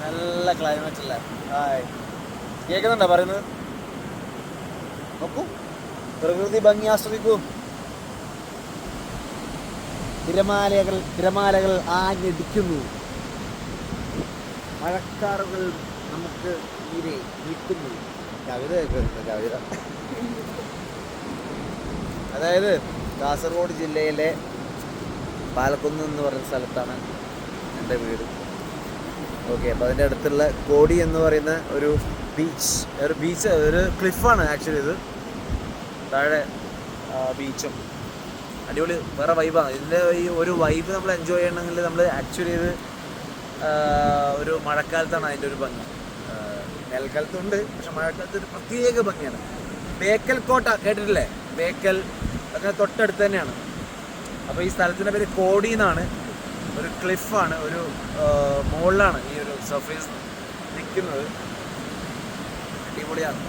നല്ല ക്ലൈമറ്റ് അല്ലേ? ഹായ്, കേൾക്കുന്നുണ്ടോ പറയുന്നത്? നോക്കൂ, പ്രകൃതി ഭംഗി ആസ്വദിക്കൂ. തിരമാലകൾ ആഞ്ഞടിക്കുന്നു. മഴക്കാറുകൾ നമുക്ക് തീരെ നിൽക്കുന്നു. കവിത കേൾക്കുന്നുണ്ട്, കവിത. അതായത് കാസർഗോഡ് ജില്ലയിലെ പാലക്കുന്ന് എന്ന് പറയുന്ന സ്ഥലത്താണ് എൻ്റെ വീട്. ഓക്കെ, അപ്പോൾ അതിൻ്റെ അടുത്തുള്ള കോടി എന്ന് പറയുന്ന ഒരു ബീച്ച് ഒരു ക്ലിഫാണ് ആക്ച്വലി. ഇത് താഴെ ബീച്ചും അടിപൊളി വേറെ വൈബാണ്. ഇതിൻ്റെ ഈ ഒരു വൈബ് നമ്മൾ എൻജോയ് ചെയ്യണമെങ്കിൽ നമ്മൾ ആക്ച്വലി ഇത് ഒരു മഴക്കാലത്താണ് അതിൻ്റെ ഒരു ഭംഗി. വേനൽക്കാലത്തുണ്ട്, പക്ഷെ മഴക്കാലത്ത് ഒരു പ്രത്യേക ഭംഗിയാണ്. ബേക്കൽ കോട്ട കേട്ടിട്ടില്ലേ? ബേക്കൽ അങ്ങനെ തൊട്ടടുത്ത് തന്നെയാണ്. അപ്പോൾ ഈ സ്ഥലത്തിൻ്റെ പേര് കോടി എന്നാണ്. ഒരു ക്ലിഫാണ്, ഒരു മുകളിലാണ് ഈ ഒരു സർഫേസ് നിൽക്കുന്നത്. അടിപൊളിയാണ്.